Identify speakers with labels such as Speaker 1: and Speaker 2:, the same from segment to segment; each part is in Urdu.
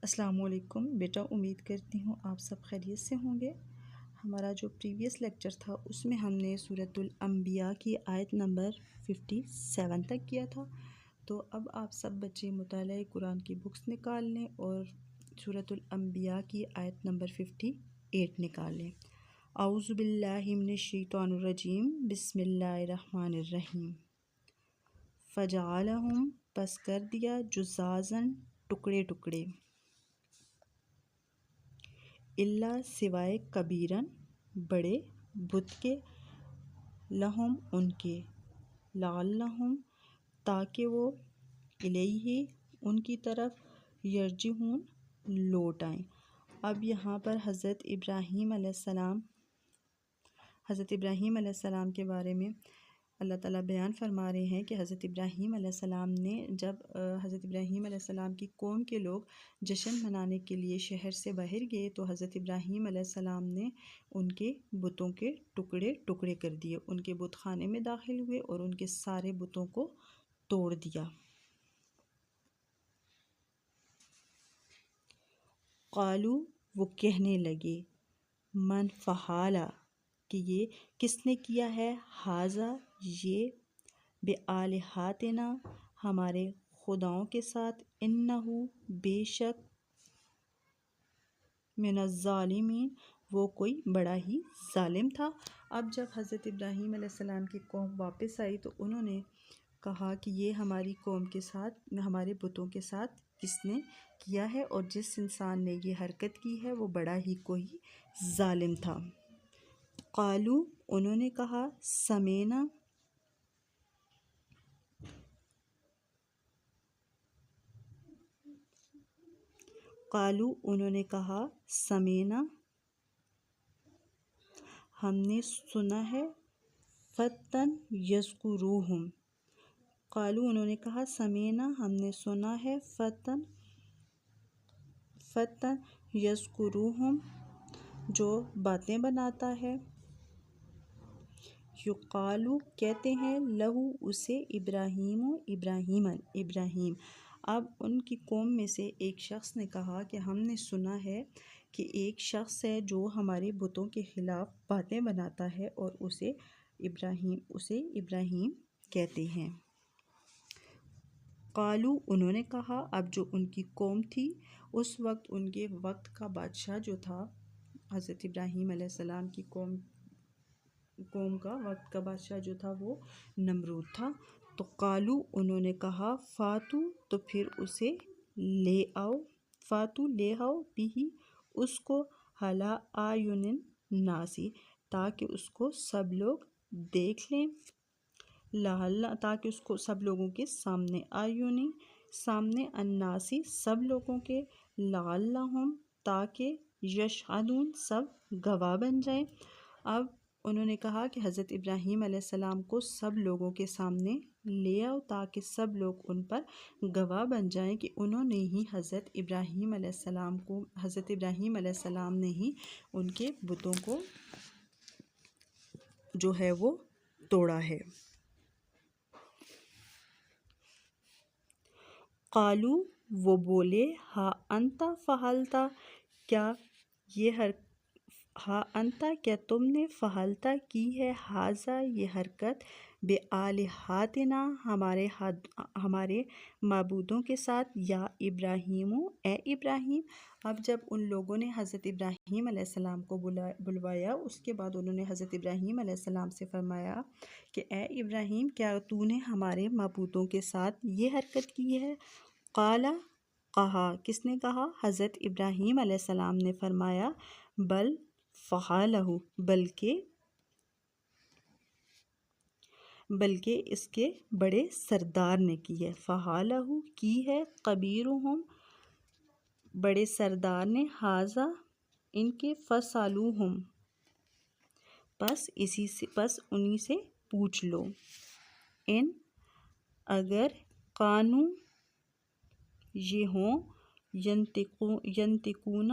Speaker 1: السلام علیکم بیٹا، امید کرتی ہوں آپ سب خیریت سے ہوں گے۔ ہمارا جو پریویس لیکچر تھا اس میں ہم نے سورۃ الانبیاء کی آیت نمبر 57 تک کیا تھا۔ تو اب آپ سب بچے مطالعہ قرآن کی بکس نکال لیں اور سورۃ الانبیاء کی آیت نمبر 58 نکال لیں۔ اعوذ باللہ من الشیطان الرجیم، بسم اللہ الرحمن الرحیم۔ فجعلہم، پس کر دیا، جزازاً، ٹکڑے ٹکڑے، اللہ، سوائے کبیرن، بڑے، بت کے، لہم، ان کے، لعلہم، تاکہ وہ، الیہ، ان کی طرف، یرجعون، لوٹ آئیں۔ اب یہاں پر حضرت ابراہیم علیہ السلام کے بارے میں اللہ تعالیٰ بیان فرما رہے ہیں کہ حضرت ابراہیم علیہ السلام نے جب حضرت ابراہیم علیہ السلام کی قوم کے لوگ جشن منانے کے لیے شہر سے باہر گئے تو حضرت ابراہیم علیہ السلام نے ان کے بتوں کے ٹکڑے ٹکڑے کر دیے، ان کے بت خانے میں داخل ہوئے اور ان کے سارے بتوں کو توڑ دیا۔ قالو، وہ کہنے لگے، من فعل، کہ یہ کس نے کیا ہے، ھذا، یہ، بآلہاتنا، ہمارے خداؤں کے ساتھ، انہ، بے شک، من الظالمین، وہ کوئی بڑا ہی ظالم تھا۔ اب جب حضرت ابراہیم علیہ السلام کی قوم واپس آئی تو انہوں نے کہا کہ یہ ہماری قوم کے ساتھ، ہمارے بتوں کے ساتھ کس نے کیا ہے، اور جس انسان نے یہ حرکت کی ہے وہ بڑا ہی کوئی ظالم تھا۔ قالو، انہوں نے کہا، سمینا، قالو، انہوں نے کہا، سمینا، ہم نے سنا ہے، فتن یذکروہم، قالو، انہوں نے کہا، سمینا، ہم نے سنا ہے، فتن یذکروہم، جو باتیں بناتا ہے، یقالو، کہتے ہیں، لہو، اسے، ابراہیم۔ اب ان کی قوم میں سے ایک شخص نے کہا کہ ہم نے سنا ہے کہ ایک شخص ہے جو ہمارے بتوں کے خلاف باتیں بناتا ہے اور اسے ابراہیم کہتے ہیں۔ قالو، انہوں نے کہا، اب جو ان کی قوم تھی اس وقت، ان کے وقت کا بادشاہ جو تھا، حضرت ابراہیم علیہ السلام کی قوم کا وقت کا بادشاہ جو تھا وہ نمرود تھا۔ تو قالو، انہوں نے کہا، فاتو، تو پھر اسے لے آؤ، فاتو، لے آؤ، بھی، اس کو، علی اعین الناس، تاکہ اس کو سب لوگ دیکھ لیں، تاکہ اس کو سب لوگوں کے سامنے، اعین، سامنے، الناس، سب لوگوں کے، لعلہم، تاکہ، یشہدون، سب گواہ بن جائیں۔ اب انہوں نے کہا کہ حضرت ابراہیم علیہ السلام کو سب لوگوں کے سامنے لے آؤ تاکہ سب لوگ ان پر گواہ بن جائیں کہ انہوں نے ہی حضرت ابراہیم علیہ السلام نے ہی ان کے بتوں کو جو ہے وہ توڑا ہے۔ قالو، وہ بولے، ہا انت فعلتا، کیا یہ ہا انت، کیا تم نے، فعلتا، کی ہے، ھذا، یہ حرکت، بآلہاتنا، ہمارے معبودوں کے ساتھ، یا ابراہیم، اے ابراہیم۔ اب جب ان لوگوں نے حضرت ابراہیم علیہ السلام کو بلوایا، اس کے بعد انہوں نے حضرت ابراہیم علیہ السلام سے فرمایا کہ اے ابراہیم، کیا تو نے ہمارے معبودوں کے ساتھ یہ حرکت کی ہے؟ قال، کہا، کس نے کہا؟ حضرت ابراہیم علیہ السلام نے فرمایا، بل فعلہ، بلکہ اس کے بڑے سردار نے کی ہے، فعلہ، کی ہے، کبیرہم، بڑے سردار نے، ھذا، ان کے، فاسألوہم، پس انہی سے پوچھ لو، ان، اگر، کانوا، یہ ہوں، ینطقون،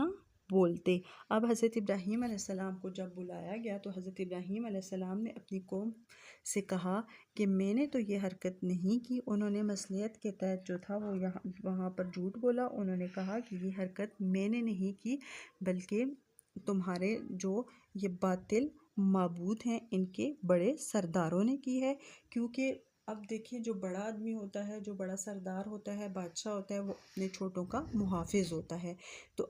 Speaker 1: بولتے۔ اب حضرت ابراہیم علیہ السلام کو جب بلایا گیا تو حضرت ابراہیم علیہ السلام نے اپنی قوم سے کہا کہ میں نے تو یہ حرکت نہیں کی۔ انہوں نے مصلحت کے تحت جو تھا وہ وہاں پر جھوٹ بولا۔ انہوں نے کہا کہ یہ حرکت میں نے نہیں کی بلکہ تمہارے جو یہ باطل معبود ہیں ان کے بڑے سرداروں نے کی ہے۔ کیونکہ اب دیکھیں جو بڑا آدمی ہوتا ہے، جو بڑا سردار ہوتا ہے، بادشاہ ہوتا ہے، وہ اپنے چھوٹوں کا محافظ ہوتا ہے۔ تو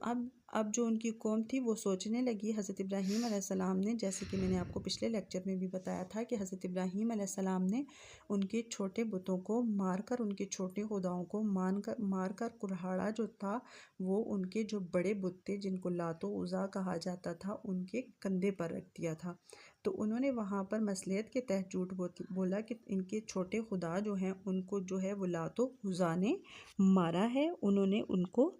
Speaker 1: اب جو ان کی قوم تھی وہ سوچنے لگی حضرت ابراہیم علیہ السلام نے، جیسے کہ میں نے آپ کو پچھلے لیکچر میں بھی بتایا تھا کہ حضرت ابراہیم علیہ السلام نے ان کے چھوٹے بتوں کو مار کر، ان کے چھوٹے خداؤں کو مار کر کلہاڑا جو تھا وہ ان کے جو بڑے بت تھے جن کو لات و عزیٰ کہا جاتا تھا ان کے کندھے پر رکھ دیا تھا۔ تو انہوں نے وہاں پر مصلحت کے تحت جھوٹ بولا کہ ان کے چھوٹے خدا جو ہیں ان کو جو ہے وہ لات و عزیٰ نے مارا ہے، انہوں نے ان کو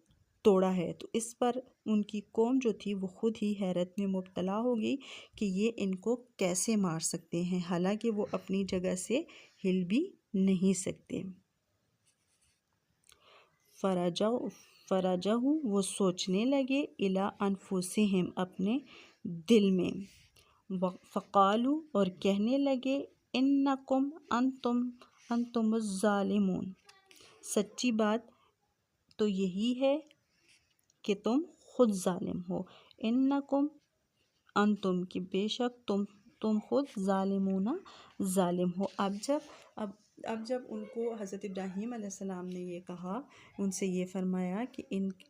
Speaker 1: توڑا ہے۔ تو اس پر ان کی قوم جو تھی وہ خود ہی حیرت میں مبتلا ہو گئی کہ یہ ان کو کیسے مار سکتے ہیں، حالانکہ وہ اپنی جگہ سے ہل بھی نہیں سکتے۔ فرجعوا وہ سوچنے لگے الی انفسہم اپنے دل میں، فقالوا اور کہنے لگے انکم انتم الظالمون سچی بات تو یہی ہے کہ تم خود ظالم ہو، انکم انتم کہ بے شک تم خود ظالمون ظالم ہو۔ اب جب ان کو حضرت ابراہیم علیہ السلام نے یہ کہا، ان سے یہ فرمایا کہ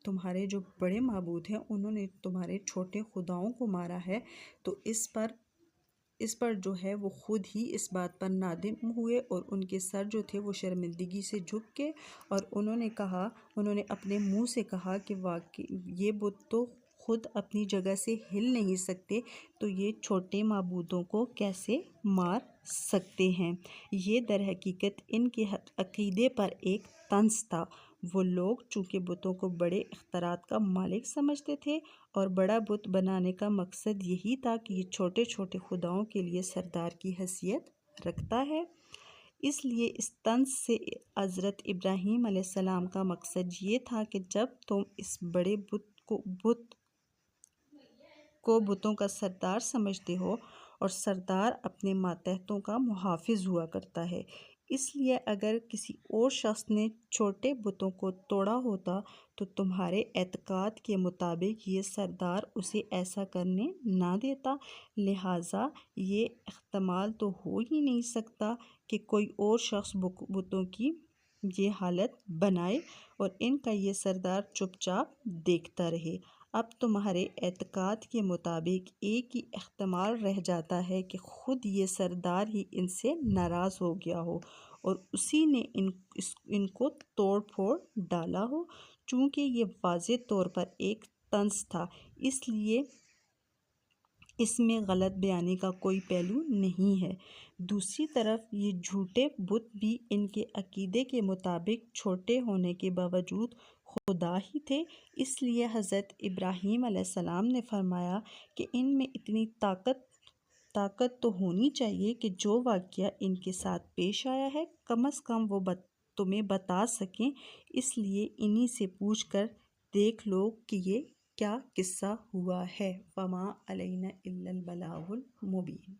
Speaker 1: تمہارے جو بڑے معبود ہیں انہوں نے تمہارے چھوٹے خداؤں کو مارا ہے، تو اس پر جو ہے وہ خود ہی اس بات پر نادم ہوئے اور ان کے سر جو تھے وہ شرمندگی سے جھک کے، اور انہوں نے اپنے منہ سے کہا کہ واقعی یہ بت تو خود اپنی جگہ سے ہل نہیں سکتے، تو یہ چھوٹے معبودوں کو کیسے مار سکتے ہیں۔ یہ در حقیقت ان کے عقیدے پر ایک طنز تھا۔ وہ لوگ چونکہ بتوں کو بڑے اختیارات کا مالک سمجھتے تھے اور بڑا بت بنانے کا مقصد یہی تھا کہ یہ چھوٹے چھوٹے خداؤں کے لیے سردار کی حیثیت رکھتا ہے، اس لیے اس طنز سے حضرت ابراہیم علیہ السلام کا مقصد یہ تھا کہ جب تم اس بڑے بت کو بتوں کا سردار سمجھتے ہو اور سردار اپنے ماتحتوں کا محافظ ہوا کرتا ہے، اس لیے اگر کسی اور شخص نے چھوٹے بتوں کو توڑا ہوتا تو تمہارے اعتقاد کے مطابق یہ سردار اسے ایسا کرنے نہ دیتا، لہٰذا یہ احتمال تو ہو ہی نہیں سکتا کہ کوئی اور شخص بتوں کی یہ حالت بنائے اور ان کا یہ سردار چپ چاپ دیکھتا رہے۔ اب تمہارے اعتقاد کے مطابق ایک ہی احتمال رہ جاتا ہے کہ خود یہ سردار ہی ان سے ناراض ہو گیا ہو اور اسی نے ان کو توڑ پھوڑ ڈالا ہو۔ چونکہ یہ واضح طور پر ایک طنز تھا اس لیے اس میں غلط بیانی کا کوئی پہلو نہیں ہے۔ دوسری طرف یہ جھوٹے بت بھی ان کے عقیدے کے مطابق چھوٹے ہونے کے باوجود خدا ہی تھے، اس لیے حضرت ابراہیم علیہ السلام نے فرمایا کہ ان میں اتنی طاقت تو ہونی چاہیے کہ جو واقعہ ان کے ساتھ پیش آیا ہے کم از کم وہ تمہیں بتا سکیں، اس لیے انہی سے پوچھ کر دیکھ لو کہ یہ کیا قصہ ہوا ہے۔ وَمَا عَلَيْنَا إِلَّا الْبَلَاغُ الْمُبِينُ۔